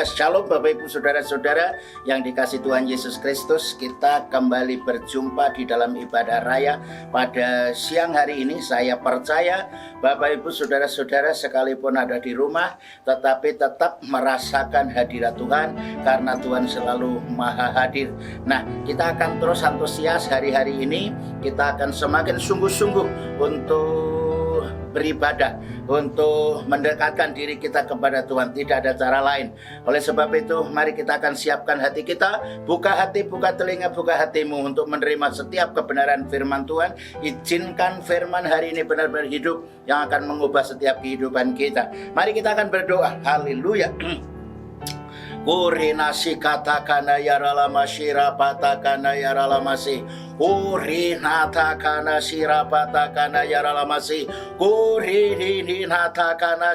Shalom Bapak Ibu Saudara-saudara yang dikasihi Tuhan Yesus Kristus. Kita kembali berjumpa di dalam ibadah raya pada siang hari ini. Saya percaya Bapak Ibu Saudara-saudara sekalipun ada di rumah, tetapi tetap merasakan hadirat Tuhan, karena Tuhan selalu maha hadir. Nah, kita akan terus antusias hari-hari ini. Kita akan semakin sungguh-sungguh untuk beribadah, untuk mendekatkan diri kita kepada Tuhan. Tidak ada cara lain. Oleh sebab itu, mari kita akan siapkan hati kita. Buka hati, buka telinga, buka hatimu untuk menerima setiap kebenaran firman Tuhan. Izinkan firman hari ini benar-benar hidup, yang akan mengubah setiap kehidupan kita. Mari kita akan berdoa. Haleluya. Urinasi katakana yaralama shirapatakana yaralamasi. Urinatakana shirapatakana yaralamasi. Urinatakana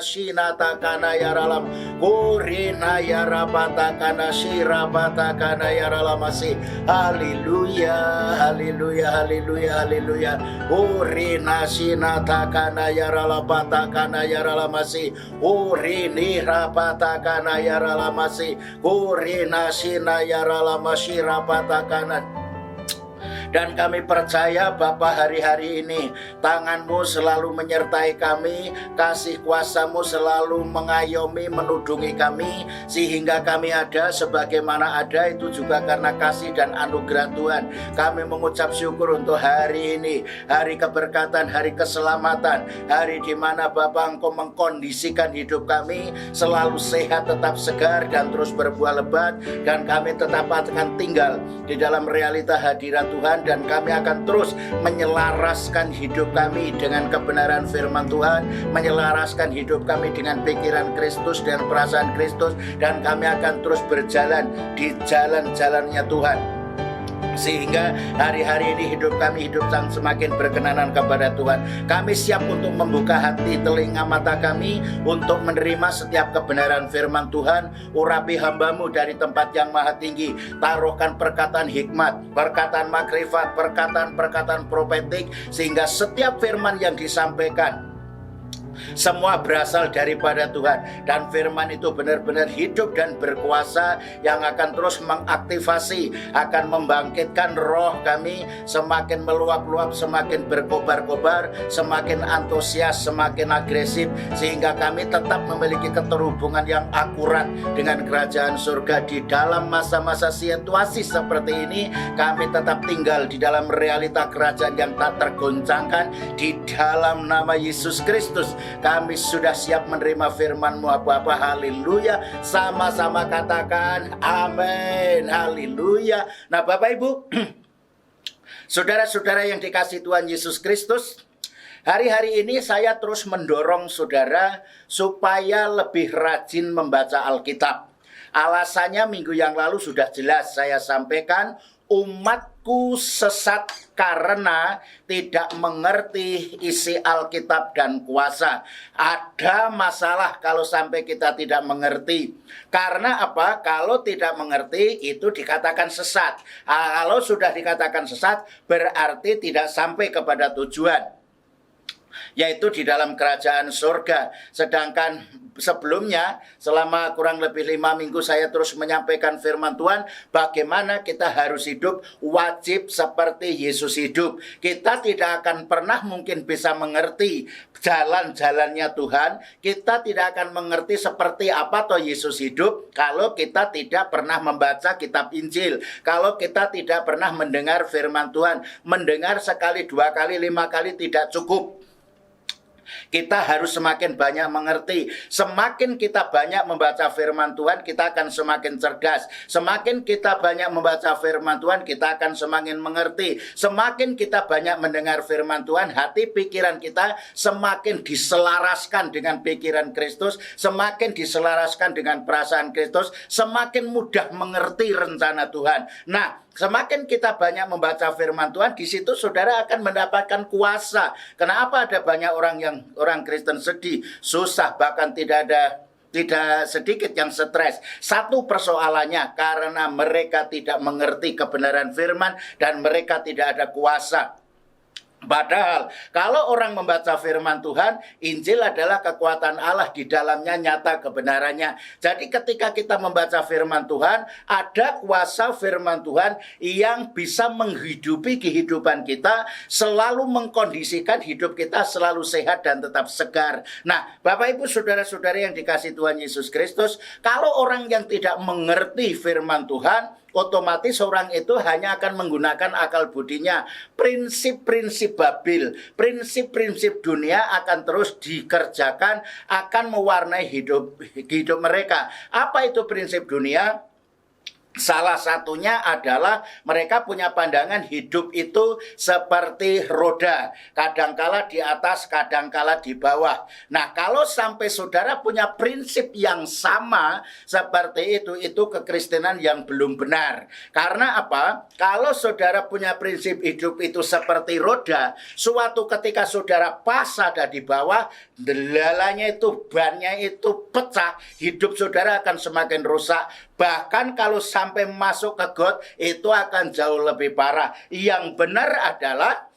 shinatakana yaralam. Urina yarapatakana shirapatakana yaralamasi. Haleluya, haleluya, haleluya, haleluya. Urina shinatakana yaralapatakana yaralamasi. Urini rapatakana yaralamasi. Kurina sina yaralama shirapatakana. Dan kami percaya Bapa, hari-hari ini tangan-Mu selalu menyertai kami, kasih kuasa-Mu selalu mengayomi, menudungi kami, sehingga kami ada sebagaimana ada, itu juga karena kasih dan anugerah Tuhan. Kami mengucap syukur untuk hari ini, hari keberkatan, hari keselamatan, hari di mana Bapa Engkau mengkondisikan hidup kami selalu sehat, tetap segar, dan terus berbuah lebat, dan kami tetap akan tinggal di dalam realita hadirat Tuhan. Dan kami akan terus menyelaraskan hidup kami dengan kebenaran firman Tuhan, menyelaraskan hidup kami dengan pikiran Kristus dan perasaan Kristus, dan kami akan terus berjalan di jalan-jalannya Tuhan, sehingga hari-hari ini hidup kami semakin berkenanan kepada Tuhan. Kami siap untuk membuka hati, telinga, mata kami untuk menerima setiap kebenaran firman Tuhan. Urapi hamba-Mu dari tempat yang maha tinggi. Taruhkan perkataan hikmat, perkataan makrifat, perkataan profetik, sehingga setiap firman yang disampaikan semua berasal daripada Tuhan, dan firman itu benar-benar hidup dan berkuasa, yang akan terus mengaktifasi, akan membangkitkan roh kami semakin meluap-luap, semakin berkobar-kobar, semakin antusias, semakin agresif, sehingga kami tetap memiliki keterhubungan yang akurat dengan kerajaan surga. Di dalam masa-masa situasi seperti ini, kami tetap tinggal di dalam realita kerajaan yang tak tergoncangkan. Di dalam nama Yesus Kristus kami sudah siap menerima firman-Mu, Bapa. Haleluya. Sama-sama katakan amin. Haleluya. Nah, Bapak Ibu, saudara-saudara yang dikasihi Tuhan Yesus Kristus, hari-hari ini saya terus mendorong saudara supaya lebih rajin membaca Alkitab. Alasannya minggu yang lalu sudah jelas saya sampaikan. Umatku sesat karena tidak mengerti isi Alkitab dan kuasa. Ada masalah kalau sampai kita tidak mengerti. Karena apa? Kalau tidak mengerti itu dikatakan sesat. Kalau sudah dikatakan sesat, berarti tidak sampai kepada tujuan, yaitu di dalam kerajaan surga. Sedangkan sebelumnya selama kurang lebih 5 minggu saya terus menyampaikan firman Tuhan, bagaimana kita harus hidup wajib seperti Yesus hidup. Kita tidak akan pernah mungkin bisa mengerti jalan-jalannya Tuhan, kita tidak akan mengerti seperti apa toh Yesus hidup kalau kita tidak pernah membaca kitab Injil, kalau kita tidak pernah mendengar firman Tuhan. Mendengar sekali, 2 kali, 5 kali tidak cukup. Kita harus semakin banyak mengerti. Semakin kita banyak membaca firman Tuhan, kita akan semakin cerdas. Semakin kita banyak membaca firman Tuhan, kita akan semakin mengerti. Semakin kita banyak mendengar firman Tuhan, hati pikiran kita semakin diselaraskan dengan pikiran Kristus, semakin diselaraskan dengan perasaan Kristus, semakin mudah mengerti rencana Tuhan. Nah, semakin kita banyak membaca firman Tuhan, di situ saudara akan mendapatkan kuasa. Kenapa ada banyak orang Kristen sedih, susah, bahkan tidak sedikit yang stres? Satu persoalannya karena mereka tidak mengerti kebenaran firman dan mereka tidak ada kuasa. Padahal kalau orang membaca firman Tuhan, Injil adalah kekuatan Allah, di dalamnya nyata kebenarannya. Jadi ketika kita membaca firman Tuhan, ada kuasa firman Tuhan yang bisa menghidupi kehidupan kita, selalu mengkondisikan hidup kita selalu sehat dan tetap segar. Nah, Bapak Ibu saudara-saudari yang dikasihi Tuhan Yesus Kristus, kalau orang yang tidak mengerti firman Tuhan, otomatis orang itu hanya akan menggunakan akal budinya. Prinsip-prinsip Babil, prinsip-prinsip dunia akan terus dikerjakan, akan mewarnai hidup mereka. Apa itu prinsip dunia? Salah satunya adalah mereka punya pandangan hidup itu seperti roda, kadangkala di atas, kadangkala di bawah. Nah, kalau sampai saudara punya prinsip yang sama seperti itu kekristenan yang belum benar. Karena apa? Kalau saudara punya prinsip hidup itu seperti roda, suatu ketika saudara pas ada di bawah, delalanya itu, bannya itu pecah, hidup saudara akan semakin rusak. Bahkan kalau sampai masuk ke got, itu akan jauh lebih parah. Yang benar adalah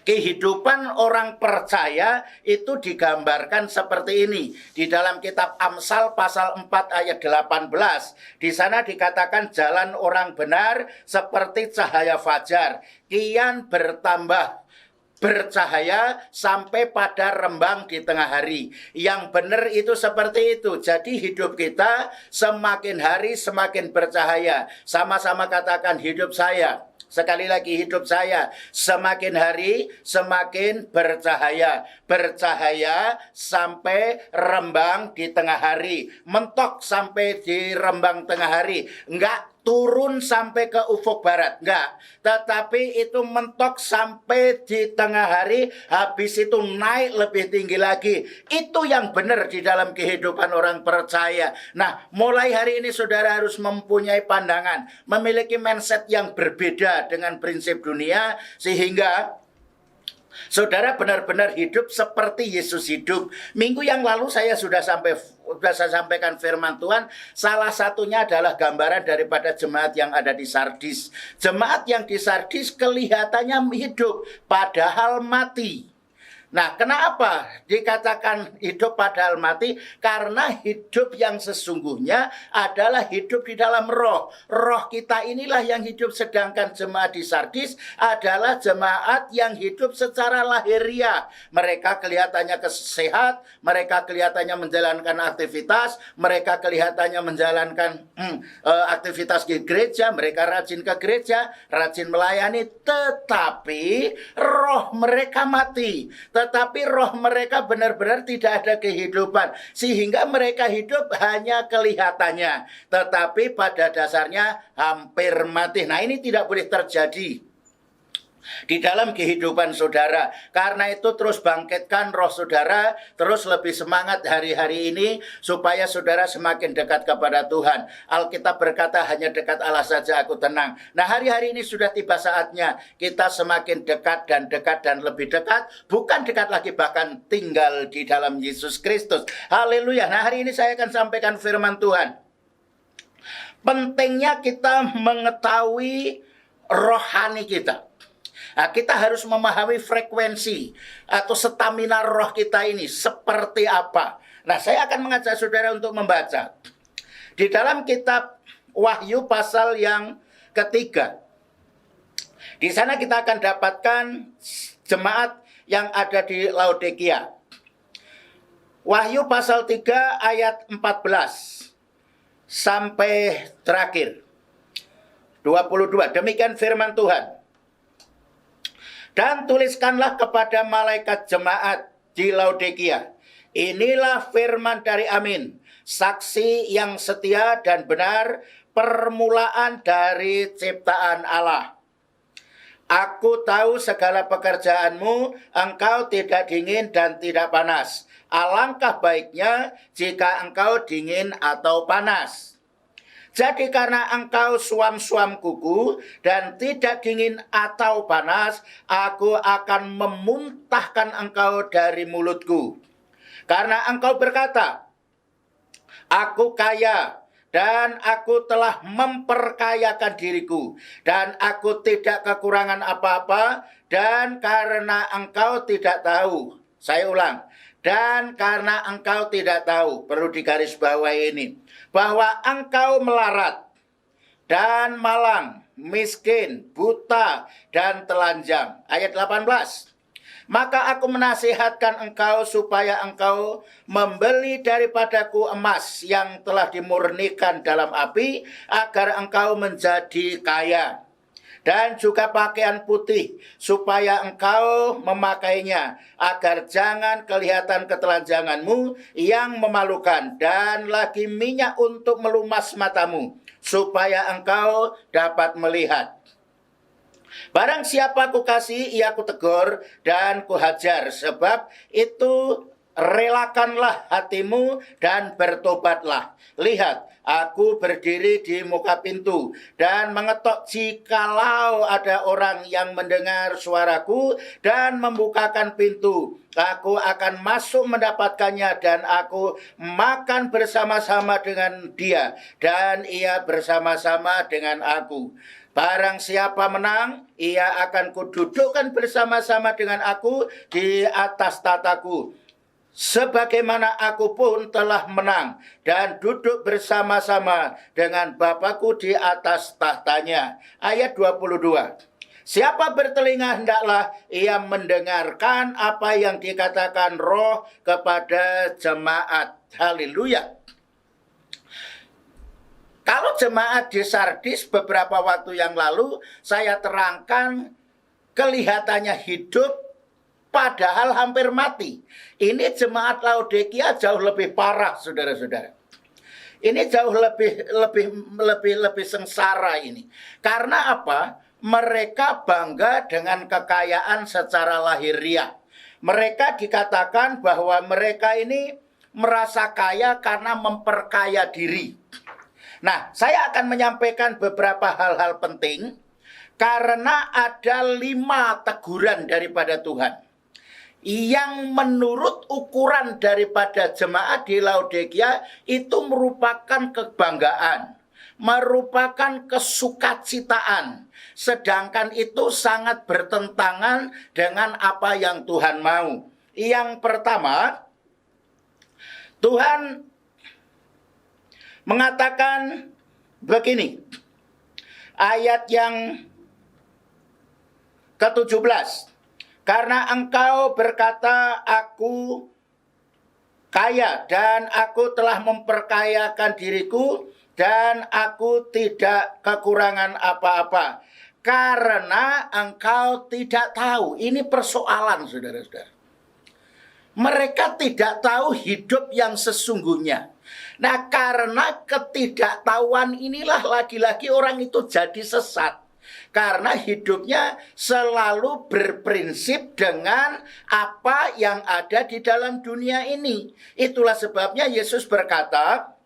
kehidupan orang percaya itu digambarkan seperti ini. Di dalam kitab Amsal pasal 4 ayat 18. Di sana dikatakan jalan orang benar seperti cahaya fajar, kian bertambah bercahaya sampai pada rembang di tengah hari. Yang benar itu seperti itu. Jadi hidup kita semakin hari semakin bercahaya. Sama-sama katakan hidup saya. Sekali lagi, hidup saya semakin hari semakin bercahaya. Bercahaya sampai rembang di tengah hari. Mentok sampai di rembang tengah hari. Enggak turun sampai ke ufuk barat, enggak. Tetapi itu mentok sampai di tengah hari, habis itu naik lebih tinggi lagi. Itu yang benar di dalam kehidupan orang percaya. Nah, mulai hari ini saudara harus mempunyai pandangan, memiliki mindset yang berbeda dengan prinsip dunia, sehingga saudara benar-benar hidup seperti Yesus hidup. Minggu yang lalu saya sudah sampaikan firman Tuhan. Salah satunya adalah gambaran daripada jemaat yang ada di Sardis. Jemaat yang di Sardis kelihatannya hidup, padahal mati. Nah, kenapa dikatakan hidup padahal mati? Karena hidup yang sesungguhnya adalah hidup di dalam roh. Roh kita inilah yang hidup, sedangkan jemaat di Sardis adalah jemaat yang hidup secara lahiriah. Mereka kelihatannya sehat, mereka kelihatannya menjalankan aktivitas, mereka kelihatannya menjalankan aktivitas di gereja, mereka rajin ke gereja, rajin melayani, tetapi roh mereka mati. Tetapi roh mereka benar-benar tidak ada kehidupan, sehingga mereka hidup hanya kelihatannya, tetapi pada dasarnya hampir mati. Nah, ini tidak boleh terjadi di dalam kehidupan saudara. Karena itu terus bangkitkan roh saudara, terus lebih semangat hari-hari ini supaya saudara semakin dekat kepada Tuhan. Alkitab berkata, hanya dekat Allah saja aku tenang. Nah, hari-hari ini sudah tiba saatnya kita semakin dekat dan lebih dekat, bukan dekat lagi, bahkan tinggal di dalam Yesus Kristus. Haleluya. Nah, hari ini saya akan sampaikan firman Tuhan. Pentingnya kita mengetahui rohani kita. Nah, kita harus memahami frekuensi atau stamina roh kita ini seperti apa. Nah, saya akan mengajak saudara untuk membaca di dalam kitab Wahyu pasal yang ketiga. Di sana kita akan dapatkan jemaat yang ada di Laodikia. Wahyu pasal 3 ayat 14 sampai terakhir 22. Demikian firman Tuhan. Dan tuliskanlah kepada malaikat jemaat di Laodikia. Inilah firman dari Amin, saksi yang setia dan benar, permulaan dari ciptaan Allah. Aku tahu segala pekerjaanmu, engkau tidak dingin dan tidak panas. Alangkah baiknya jika engkau dingin atau panas. Jadi karena engkau suam-suam kuku dan tidak dingin atau panas, aku akan memuntahkan engkau dari mulutku. Karena engkau berkata, aku kaya dan aku telah memperkayakan diriku, dan aku tidak kekurangan apa-apa, dan karena engkau tidak tahu. Saya ulang, dan karena engkau tidak tahu, perlu digarisbawahi ini, bahwa engkau melarat dan malang, miskin, buta, dan telanjang. Ayat 18. Maka aku menasihatkan engkau supaya engkau membeli daripadaku emas yang telah dimurnikan dalam api, agar engkau menjadi kaya. Dan juga pakaian putih, supaya engkau memakainya, agar jangan kelihatan ketelanjanganmu yang memalukan, dan lagi minyak untuk melumas matamu, supaya engkau dapat melihat. Barang siapa ku kasih, ia ku tegur dan ku hajar. Sebab itu relakanlah hatimu dan bertobatlah. Lihat, aku berdiri di muka pintu dan mengetok, jikalau ada orang yang mendengar suaraku dan membukakan pintu, aku akan masuk mendapatkannya dan aku makan bersama-sama dengan dia dan ia bersama-sama dengan aku. Barang siapa menang, ia akan kududukkan bersama-sama dengan aku di atas tataku, sebagaimana aku pun telah menang dan duduk bersama-sama dengan Bapakku di atas tahtanya. Ayat 22. Siapa bertelinga, hendaklah ia mendengarkan apa yang dikatakan Roh kepada jemaat. Haleluya. Kalau jemaat di Sardis beberapa waktu yang lalu saya terangkan, kelihatannya hidup padahal hampir mati. Ini jemaat Laodikia jauh lebih parah, saudara-saudara. Ini jauh lebih sengsara ini. Karena apa? Mereka bangga dengan kekayaan secara lahiriah. Mereka dikatakan bahwa mereka ini merasa kaya karena memperkaya diri. Nah, saya akan menyampaikan beberapa hal-hal penting karena ada 5 teguran daripada Tuhan yang menurut ukuran daripada jemaat di Laodikia itu merupakan kebanggaan, merupakan kesukacitaan, sedangkan itu sangat bertentangan dengan apa yang Tuhan mau. Yang pertama, Tuhan mengatakan begini, ayat yang ke-17. Karena engkau berkata, aku kaya dan aku telah memperkayakan diriku dan aku tidak kekurangan apa-apa. Karena engkau tidak tahu. Ini persoalan, saudara-saudara. Mereka tidak tahu hidup yang sesungguhnya. Nah, karena ketidaktahuan inilah lagi-lagi orang itu jadi sesat. Karena hidupnya selalu berprinsip dengan apa yang ada di dalam dunia ini. Itulah sebabnya Yesus berkata,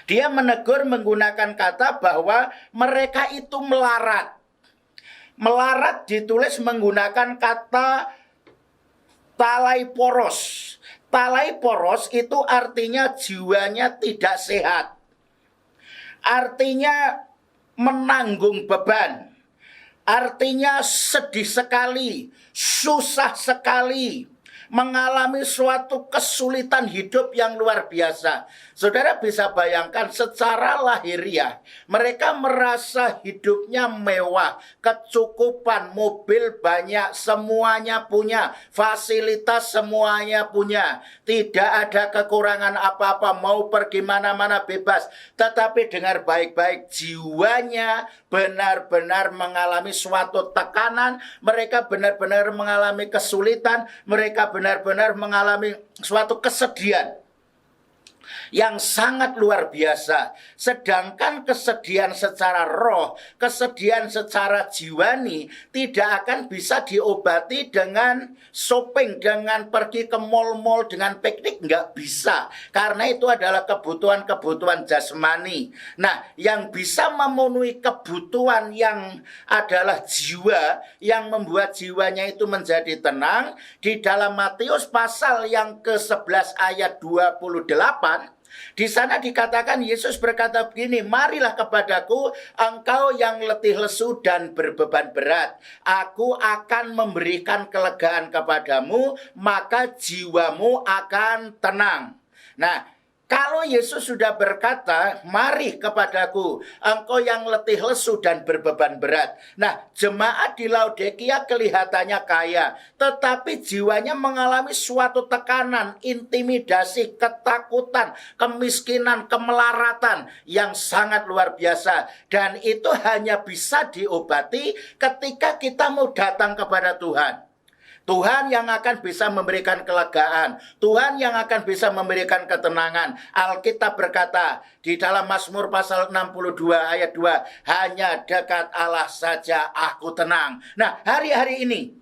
dia menegur menggunakan kata bahwa mereka itu melarat. Melarat ditulis menggunakan kata talaiporos. Talaiporos itu artinya jiwanya tidak sehat. Artinya menanggung beban. Artinya sedih sekali, susah sekali, mengalami suatu kesulitan hidup yang luar biasa. Saudara bisa bayangkan secara lahiriah, mereka merasa hidupnya mewah, kecukupan, mobil banyak, semuanya punya, fasilitas semuanya punya. Tidak ada kekurangan apa-apa, mau pergi mana-mana bebas. Tetapi dengar baik-baik, jiwanya benar-benar mengalami suatu tekanan, mereka benar-benar mengalami kesulitan, mereka benar-benar mengalami suatu kesedihan yang sangat luar biasa. Sedangkan kesedihan secara roh, kesedihan secara jiwani tidak akan bisa diobati dengan shopping, dengan pergi ke mall-mall, dengan piknik, nggak bisa. Karena itu adalah kebutuhan-kebutuhan jasmani. Nah, yang bisa memenuhi kebutuhan yang adalah jiwa, yang membuat jiwanya itu menjadi tenang, di dalam Matius pasal yang ke-11 ayat 28, Di sana dikatakan Yesus berkata begini, marilah kepadaku engkau yang letih lesu dan berbeban berat. Aku akan memberikan kelegaan kepadamu, maka jiwamu akan tenang. Nah, kalau Yesus sudah berkata, mari kepadaku, engkau yang letih lesu dan berbeban berat. Nah, jemaat di Laodikia kelihatannya kaya, tetapi jiwanya mengalami suatu tekanan, intimidasi, ketakutan, kemiskinan, kemelaratan yang sangat luar biasa. Dan itu hanya bisa diobati ketika kita mau datang kepada Tuhan. Tuhan yang akan bisa memberikan kelegaan. Tuhan yang akan bisa memberikan ketenangan. Alkitab berkata di dalam Mazmur pasal 62 ayat 2. Hanya dekat Allah saja aku tenang. Nah, hari-hari ini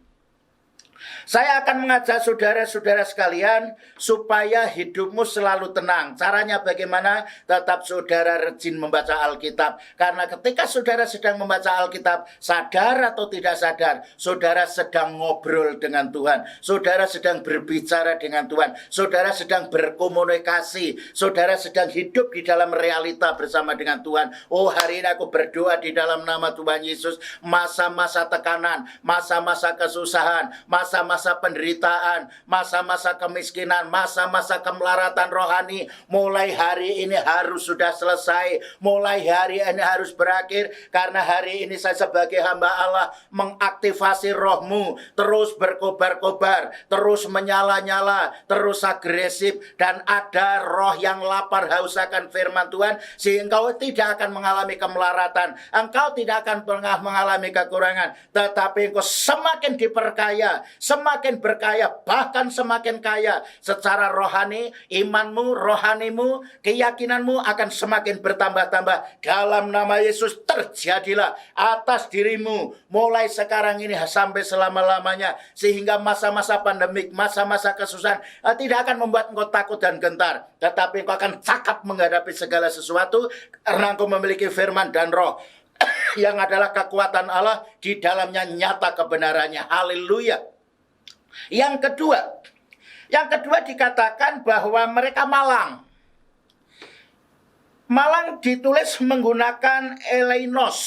saya akan mengajak saudara-saudara sekalian supaya hidupmu selalu tenang. Caranya bagaimana? Tetap saudara rajin membaca Alkitab. Karena ketika saudara sedang membaca Alkitab, sadar atau tidak sadar, saudara sedang ngobrol dengan Tuhan. Saudara sedang berbicara dengan Tuhan. Saudara sedang berkomunikasi. Saudara sedang hidup di dalam realita bersama dengan Tuhan. Oh, hari ini aku berdoa di dalam nama Tuhan Yesus. Masa-masa tekanan, masa-masa kesusahan, masa-masa penderitaan, masa-masa kemiskinan, masa-masa kemelaratan rohani, mulai hari ini harus sudah selesai, mulai hari ini harus berakhir, karena hari ini saya sebagai hamba Allah mengaktifasi rohmu, terus berkobar-kobar, terus menyala-nyala, terus agresif, dan ada roh yang lapar haus akan firman Tuhan, sehingga engkau tidak akan mengalami kemelaratan, engkau tidak akan pernah mengalami kekurangan, tetapi engkau semakin diperkaya, semakin berkaya, bahkan semakin kaya secara rohani. Imanmu, rohanimu, keyakinanmu akan semakin bertambah-tambah. Dalam nama Yesus terjadilah atas dirimu mulai sekarang ini sampai selama-lamanya, sehingga masa-masa pandemik, masa-masa kesusahan tidak akan membuat engkau takut dan gentar, tetapi engkau akan cakap menghadapi segala sesuatu karena engkau memiliki firman dan roh yang adalah kekuatan Allah, di dalamnya nyata kebenarannya. Haleluya. Yang kedua dikatakan bahwa mereka malang. Malang ditulis menggunakan eleinos,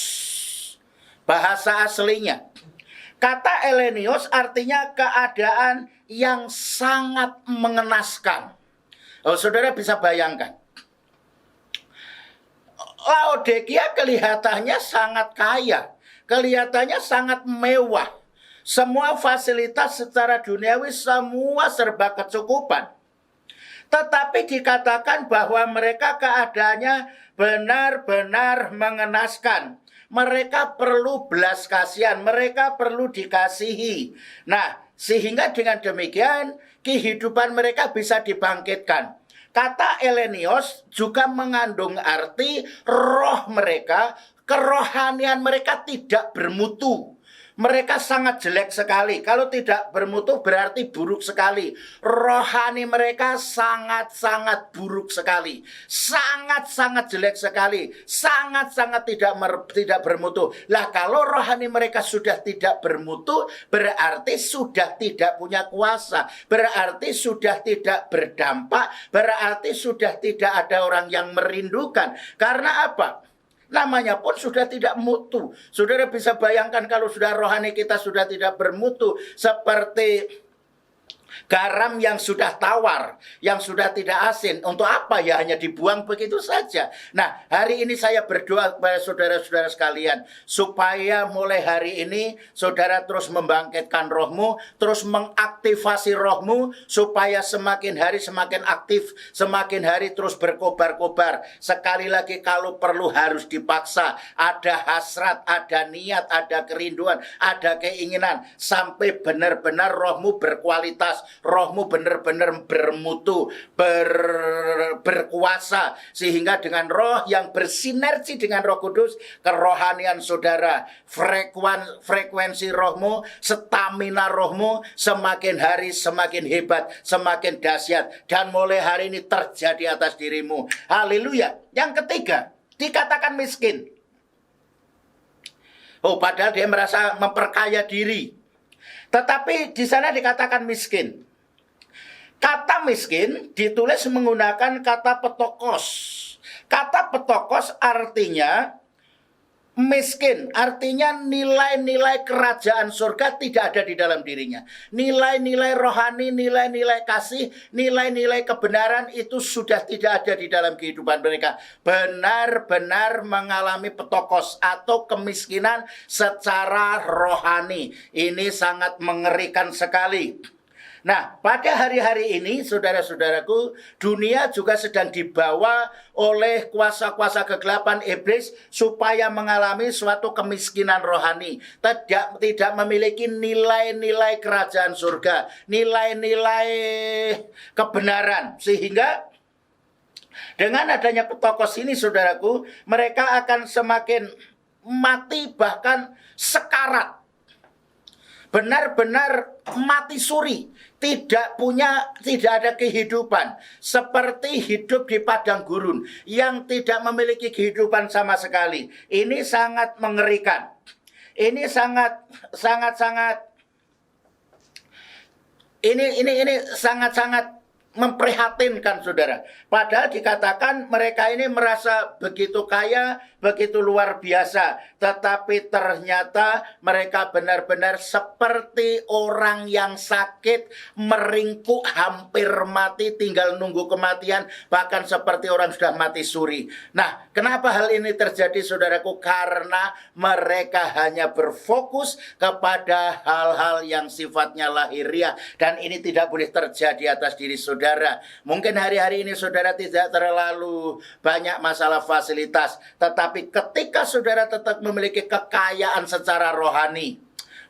bahasa aslinya. Kata elenios artinya keadaan yang sangat mengenaskan. Oh, saudara bisa bayangkan. Laodikia kelihatannya sangat kaya, kelihatannya sangat mewah. Semua fasilitas secara duniawi semua serba kecukupan. Tetapi dikatakan bahwa mereka keadaannya benar-benar mengenaskan. Mereka perlu belas kasihan, mereka perlu dikasihi. Nah, sehingga dengan demikian kehidupan mereka bisa dibangkitkan. Kata elenios juga mengandung arti roh mereka, kerohanian mereka tidak bermutu. Mereka sangat jelek sekali. Kalau tidak bermutu berarti buruk sekali. Rohani mereka sangat-sangat buruk sekali. Sangat-sangat jelek sekali. Sangat-sangat tidak bermutu. Lah, kalau rohani mereka sudah tidak bermutu, berarti sudah tidak punya kuasa. Berarti sudah tidak berdampak. Berarti sudah tidak ada orang yang merindukan. Karena apa? Namanya pun sudah tidak mutu. Saudara bisa bayangkan kalau sudah rohani kita sudah tidak bermutu, seperti garam yang sudah tawar, yang sudah tidak asin. Untuk apa ya? Hanya dibuang begitu saja. Nah, hari ini saya berdoa kepada saudara-saudara sekalian, supaya mulai hari ini saudara terus membangkitkan rohmu, terus mengaktifasi rohmu, supaya semakin hari semakin aktif, semakin hari terus berkobar-kobar. Sekali lagi, kalau perlu harus dipaksa. Ada hasrat, ada niat, ada kerinduan, ada keinginan, sampai benar-benar rohmu berkualitas, rohmu benar-benar bermutu, berkuasa, sehingga dengan roh yang bersinergi dengan Roh Kudus, kerohanian saudara, frekuensi rohmu, stamina rohmu semakin hari semakin hebat, semakin dahsyat, dan mulai hari ini terjadi atas dirimu. Haleluya. Yang ketiga, dikatakan miskin. Oh, padahal dia merasa memperkaya diri, tetapi di sana dikatakan miskin. Kata miskin ditulis menggunakan kata petokos. Kata petokos artinya miskin, artinya nilai-nilai kerajaan surga tidak ada di dalam dirinya. Nilai-nilai rohani, nilai-nilai kasih, nilai-nilai kebenaran itu sudah tidak ada di dalam kehidupan mereka. Benar-benar mengalami petokos atau kemiskinan secara rohani. Ini sangat mengerikan sekali. Nah, pada hari-hari ini, saudara-saudaraku, dunia juga sedang dibawa oleh kuasa-kuasa kegelapan iblis supaya mengalami suatu kemiskinan rohani. Tidak memiliki nilai-nilai kerajaan surga, nilai-nilai kebenaran. Sehingga dengan adanya petokos ini, saudaraku, mereka akan semakin mati bahkan sekarat. Benar-benar mati suri, tidak ada kehidupan, seperti hidup di padang gurun yang tidak memiliki kehidupan sama sekali. Ini sangat mengerikan. Ini sangat memprihatinkan, saudara. Padahal dikatakan mereka ini merasa begitu kaya, begitu luar biasa. Tetapi ternyata mereka benar-benar seperti orang yang sakit, meringkuk, hampir mati, tinggal nunggu kematian. Bahkan seperti orang sudah mati suri. Nah, kenapa hal ini terjadi, saudaraku? Karena mereka hanya berfokus kepada hal-hal yang sifatnya lahiriah. Dan ini tidak boleh terjadi atas diri saudara. Mungkin hari-hari ini saudara tidak terlalu banyak masalah fasilitas, tetapi ketika saudara tetap memiliki kekayaan secara rohani,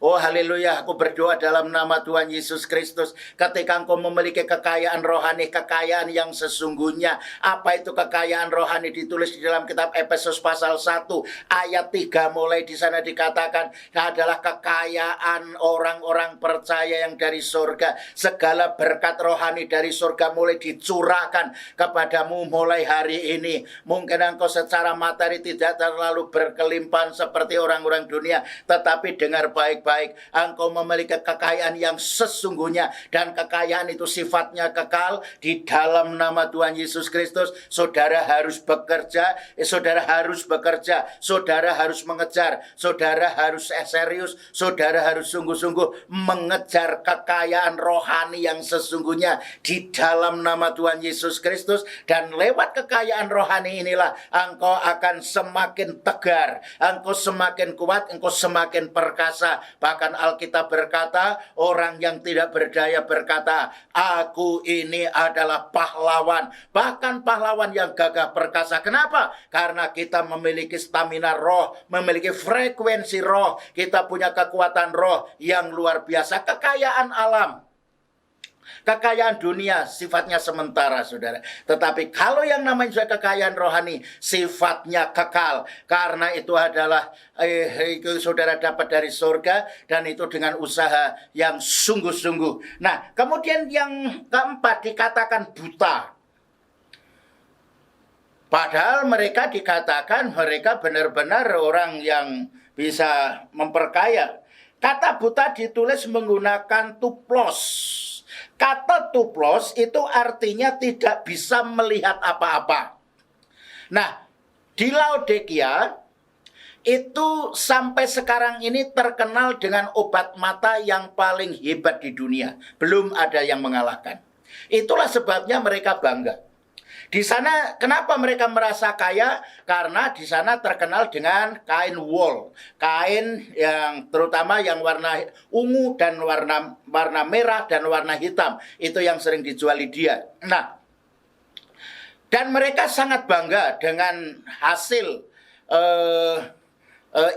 oh haleluya, aku berdoa dalam nama Tuhan Yesus Kristus. Ketika engkau memiliki kekayaan rohani, kekayaan yang sesungguhnya. Apa itu kekayaan rohani? Ditulis di dalam kitab Efesus pasal 1 ayat 3 mulai di sana dikatakan adalah kekayaan orang-orang percaya yang dari surga. Segala berkat rohani dari surga mulai dicurahkan kepadamu mulai hari ini. Mungkin engkau secara materi tidak terlalu berkelimpahan seperti orang-orang dunia, tetapi dengar baik-baik, engkau memiliki kekayaan yang sesungguhnya, dan kekayaan itu sifatnya kekal. Di dalam nama Tuhan Yesus Kristus, saudara harus bekerja, saudara harus mengejar, saudara harus serius, saudara harus sungguh-sungguh mengejar kekayaan rohani yang sesungguhnya di dalam nama Tuhan Yesus Kristus. Dan lewat kekayaan rohani inilah engkau akan semakin tegar, engkau semakin kuat, engkau semakin perkasa. Bahkan Alkitab berkata, orang yang tidak berdaya berkata, aku ini adalah pahlawan. Bahkan pahlawan yang gagah perkasa. Kenapa? Karena kita memiliki stamina roh, memiliki frekuensi roh. Kita punya kekuatan roh yang luar biasa. Kekayaan alam, kekayaan dunia sifatnya sementara, saudara. Tetapi kalau yang namanya kekayaan rohani sifatnya kekal. Karena itu adalah itu saudara dapat dari surga, dan itu dengan usaha yang sungguh-sungguh. Nah, kemudian yang keempat dikatakan buta. Padahal mereka dikatakan mereka benar-benar orang yang bisa memperkaya. Kata buta ditulis menggunakan tuplos. Kata tuplos itu artinya tidak bisa melihat apa-apa. Nah, di Laodikia itu sampai sekarang ini terkenal dengan obat mata yang paling hebat di dunia. Belum ada yang mengalahkan. Itulah sebabnya mereka bangga. Di sana kenapa mereka merasa kaya? Karena di sana terkenal dengan kain wool, kain yang terutama yang warna ungu dan warna merah dan warna hitam. Itu yang sering dijual di dia. Nah, dan mereka sangat bangga dengan hasil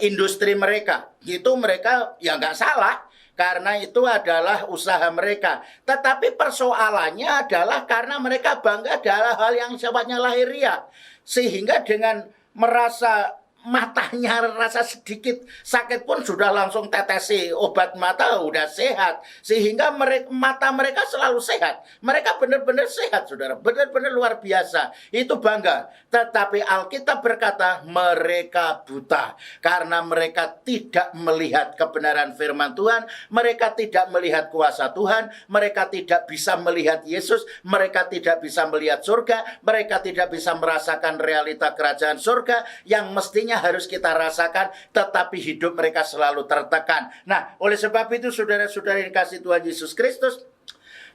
industri mereka. Itu mereka ya nggak salah. Karena itu adalah usaha mereka. Tetapi persoalannya adalah karena mereka bangga adalah hal yang sifatnya lahiriah. Sehingga dengan merasa matanya rasa sedikit sakit pun sudah langsung tetesi obat mata, udah sehat. Sehingga mata mereka selalu sehat. Mereka benar-benar sehat, saudara. Benar-benar luar biasa. Itu bangga. Tetapi Alkitab berkata mereka buta. Karena mereka tidak melihat kebenaran firman Tuhan. Mereka tidak melihat kuasa Tuhan. Mereka tidak bisa melihat Yesus. Mereka tidak bisa melihat surga. Mereka tidak bisa merasakan realita kerajaan surga yang mestinya harus kita rasakan, tetapi hidup mereka selalu tertekan. Nah, oleh sebab itu saudara-saudara yang kasih Tuhan Yesus Kristus,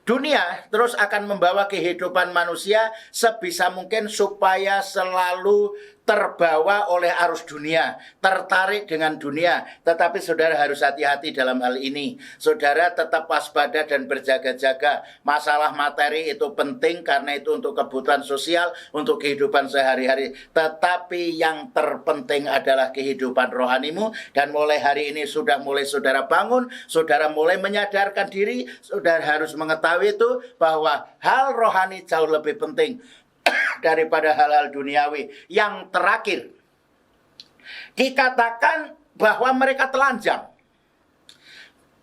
dunia terus akan membawa kehidupan manusia sebisa mungkin supaya selalu terbawa oleh arus dunia, tertarik dengan dunia. Tetapi saudara harus hati-hati dalam hal ini. Saudara tetap waspada dan berjaga-jaga. Masalah materi itu penting karena itu untuk kebutuhan sosial, untuk kehidupan sehari-hari. Tetapi yang terpenting adalah kehidupan rohanimu. Dan mulai hari ini sudah mulai saudara bangun, saudara mulai menyadarkan diri, saudara harus mengetahui itu bahwa hal rohani jauh lebih penting daripada hal-hal duniawi. Yang terakhir, dikatakan bahwa mereka telanjang.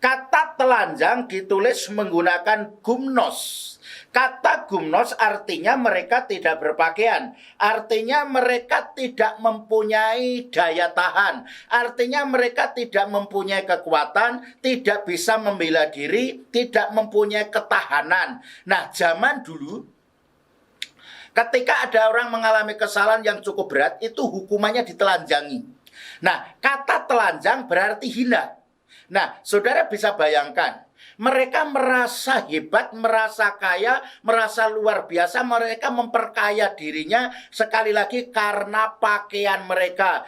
Kata telanjang ditulis menggunakan gumnos. Kata gumnos artinya mereka tidak berpakaian. Artinya mereka tidak mempunyai daya tahan. Artinya mereka tidak mempunyai kekuatan, tidak bisa membela diri, tidak mempunyai ketahanan. Nah, zaman dulu ketika ada orang mengalami kesalahan yang cukup berat, itu hukumannya ditelanjangi. Nah, kata telanjang berarti hina. Nah, saudara bisa bayangkan, mereka merasa hebat, merasa kaya, merasa luar biasa. Mereka memperkaya dirinya sekali lagi karena pakaian mereka,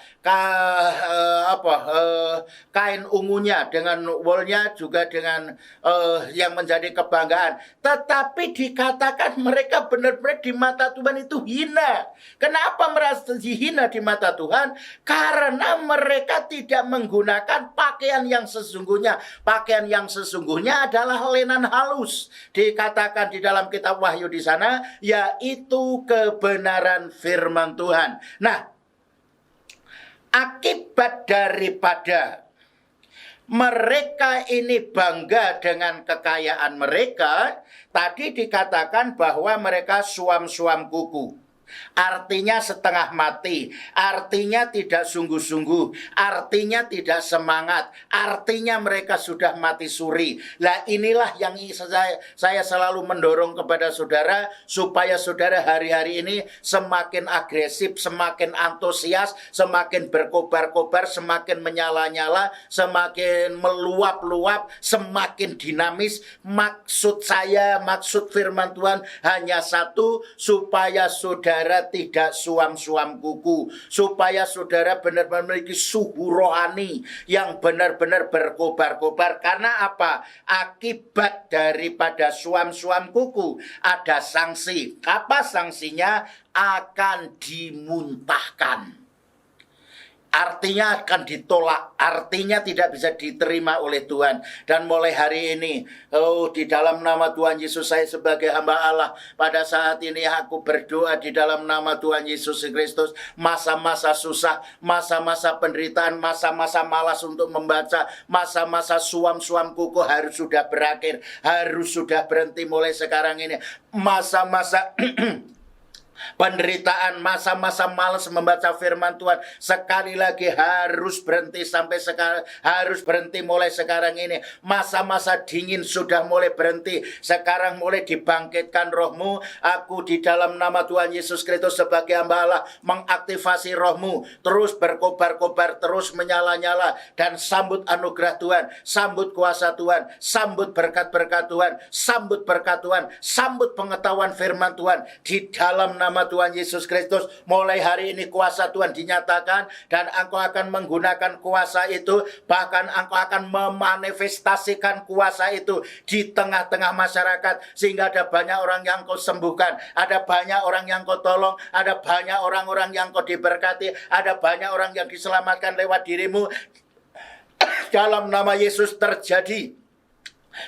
kain ungunya dengan woolnya juga dengan yang menjadi kebanggaan. Tetapi dikatakan mereka benar-benar di mata Tuhan itu hina. Kenapa merasa hina di mata Tuhan? Karena mereka tidak menggunakan pakaian yang sesungguhnya. Pakaian yang sesungguhnya adalah lenan halus. Dikatakan di dalam kitab Wahyu di sana, yaitu kebenaran firman Tuhan. Nah, akibat daripada mereka ini bangga dengan kekayaan mereka, tadi dikatakan bahwa mereka suam-suam kuku. Artinya setengah mati, artinya tidak sungguh-sungguh, artinya tidak semangat, artinya mereka sudah mati suri. Lah inilah yang saya selalu mendorong kepada saudara, supaya saudara hari-hari ini semakin agresif, semakin antusias, semakin berkobar-kobar, semakin menyala-nyala, semakin meluap-luap, semakin dinamis. Maksud firman Tuhan hanya satu, supaya saudara tidak suam-suam kuku, supaya saudara benar-benar memiliki suhu rohani yang benar-benar berkobar-kobar. Karena apa? Akibat daripada suam-suam kuku ada sanksi. Apa sanksinya? Akan dimuntahkan. Artinya akan ditolak, artinya tidak bisa diterima oleh Tuhan. Dan mulai hari ini, di dalam nama Tuhan Yesus, saya sebagai hamba Allah, pada saat ini aku berdoa di dalam nama Tuhan Yesus Kristus, masa-masa susah, masa-masa penderitaan, masa-masa malas untuk membaca, masa-masa suam-suam kuku harus sudah berakhir, harus sudah berhenti mulai sekarang ini. Masa-masa penderitaan, masa-masa malas membaca firman Tuhan sekali lagi harus berhenti sampai sekarang, harus berhenti mulai sekarang ini. Masa-masa dingin sudah mulai berhenti, sekarang mulai dibangkitkan rohmu. Aku di dalam nama Tuhan Yesus Kristus sebagai hamba Allah mengaktifasi rohmu, terus berkobar-kobar, terus menyala-nyala, dan sambut anugerah Tuhan, sambut kuasa Tuhan, sambut berkat-berkat Tuhan, sambut berkat Tuhan, sambut pengetahuan firman Tuhan di dalam nama Tuhan Yesus Kristus. Mulai hari ini kuasa Tuhan dinyatakan, dan engkau akan menggunakan kuasa itu, bahkan engkau akan memanifestasikan kuasa itu di tengah-tengah masyarakat, sehingga ada banyak orang yang kau sembuhkan, ada banyak orang yang kau tolong, ada banyak orang-orang yang kau diberkati, ada banyak orang yang diselamatkan lewat dirimu. Dalam nama Yesus terjadi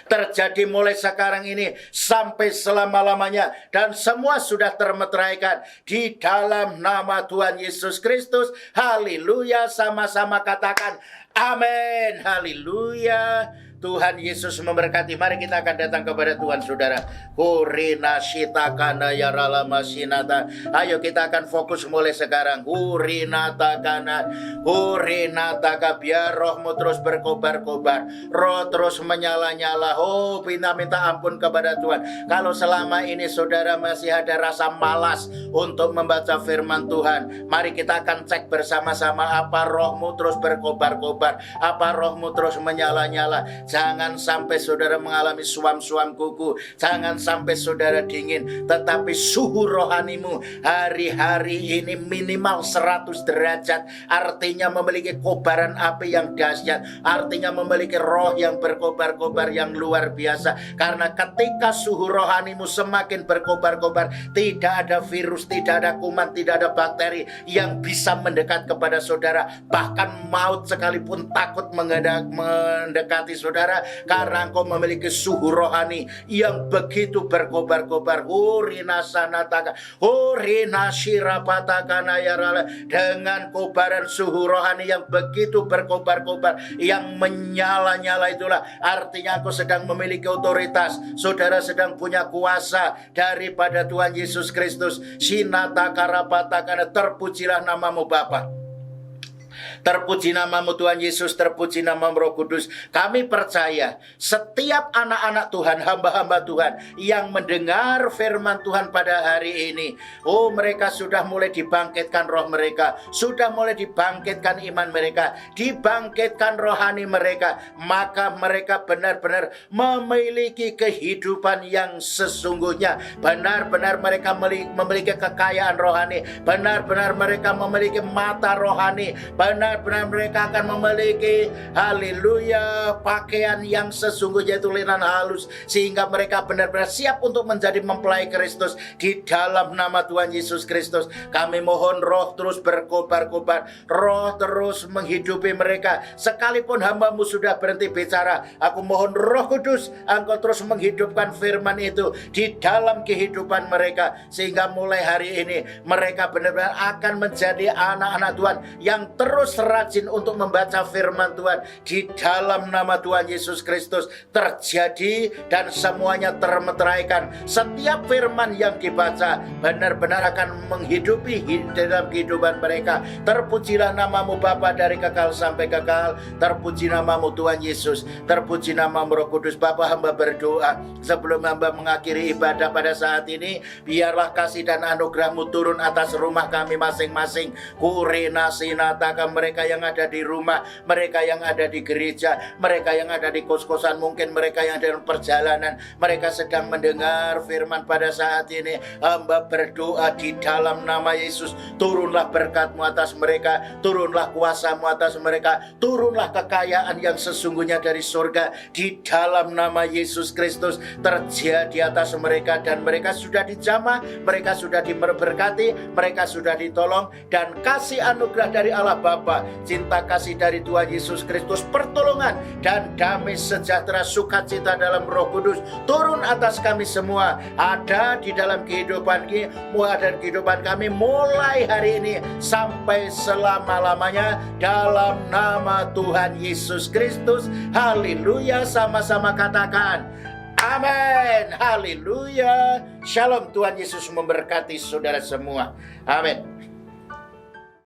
terjadi mulai sekarang ini sampai selama-lamanya, dan semua sudah termeteraikan di dalam nama Tuhan Yesus Kristus. Haleluya, sama-sama katakan amin. Haleluya. Tuhan Yesus memberkati. Mari kita akan datang kepada Tuhan, saudara. Hurina shita kana yarala masinata. Ayo kita akan fokus mulai sekarang. Hurina takana, hurina taka, biar rohmu terus berkobar-kobar, roh terus menyala-nyala. Oh, minta ampun kepada Tuhan. Kalau selama ini saudara masih ada rasa malas untuk membaca firman Tuhan, mari kita akan cek bersama-sama, apa rohmu terus berkobar-kobar, apa rohmu terus menyala-nyala. Jangan sampai saudara mengalami suam-suam kuku, jangan sampai saudara dingin, tetapi suhu rohanimu hari-hari ini minimal 100 derajat. Artinya memiliki kobaran api yang dahsyat, artinya memiliki roh yang berkobar-kobar yang luar biasa. Karena ketika suhu rohanimu semakin berkobar-kobar, tidak ada virus, tidak ada kuman, tidak ada bakteri yang bisa mendekat kepada saudara. Bahkan maut sekalipun takut mendekati saudara, karena engkau memiliki suhu rohani yang begitu berkobar-kobar. Hurina sanataka, hurina shirapatakana yarala. Dengan kobaran suhu rohani yang begitu berkobar-kobar, yang menyala-nyala, itulah artinya aku sedang memiliki otoritas. Saudara sedang punya kuasa daripada Tuhan Yesus Kristus. Sinataka rapatakana, terpujilah namamu Bapa. Terpuji namamu Tuhan Yesus, terpuji namamu Roh Kudus. Kami percaya setiap anak-anak Tuhan, hamba-hamba Tuhan yang mendengar firman Tuhan pada hari ini, oh mereka sudah mulai dibangkitkan roh mereka, sudah mulai dibangkitkan iman mereka, dibangkitkan rohani mereka. Maka mereka benar-benar memiliki kehidupan yang sesungguhnya. Benar-benar mereka memiliki kekayaan rohani, benar-benar mereka memiliki mata rohani, benar-benar mereka akan memiliki, haleluya, pakaian yang sesungguhnya, itu linan halus, sehingga mereka benar-benar siap untuk menjadi mempelai Kristus. Di dalam nama Tuhan Yesus Kristus, kami mohon roh terus berkobar-kobar, roh terus menghidupi mereka. Sekalipun hambamu sudah berhenti bicara, aku mohon Roh Kudus, engkau terus menghidupkan firman itu di dalam kehidupan mereka, sehingga mulai hari ini mereka benar-benar akan menjadi anak-anak Tuhan yang terus rajin untuk membaca firman Tuhan. Di dalam nama Tuhan Yesus Kristus terjadi dan semuanya termeteraikan. Setiap firman yang dibaca benar-benar akan menghidupi dalam kehidupan mereka. Terpujilah namamu Bapa dari kekal sampai kekal. Terpuji namamu Tuhan Yesus, terpuji namamu Roh Kudus. Bapa, hamba berdoa sebelum hamba mengakhiri ibadah pada saat ini, biarlah kasih dan anugerahmu turun atas rumah kami masing-masing. Kurina sinataka, mereka yang ada di rumah, mereka yang ada di gereja, mereka yang ada di kos-kosan, mungkin mereka yang dalam perjalanan, mereka sedang mendengar firman pada saat ini. Hamba berdoa di dalam nama Yesus, turunlah berkat-Mu atas mereka, turunlah kuasa-Mu atas mereka, turunlah kekayaan yang sesungguhnya dari surga. Di dalam nama Yesus Kristus terjadi atas mereka, dan mereka sudah dijamah, mereka sudah diberkati, mereka sudah ditolong, dan kasih anugerah dari Allah Bapa, cinta kasih dari Tuhan Yesus Kristus, pertolongan dan damai sejahtera, sukacita dalam Roh Kudus turun atas kami semua, ada di dalam kehidupan kami mulai hari ini sampai selama-lamanya, dalam nama Tuhan Yesus Kristus. Haleluya, sama-sama katakan amin. Haleluya. Shalom, Tuhan Yesus memberkati saudara semua. Amin.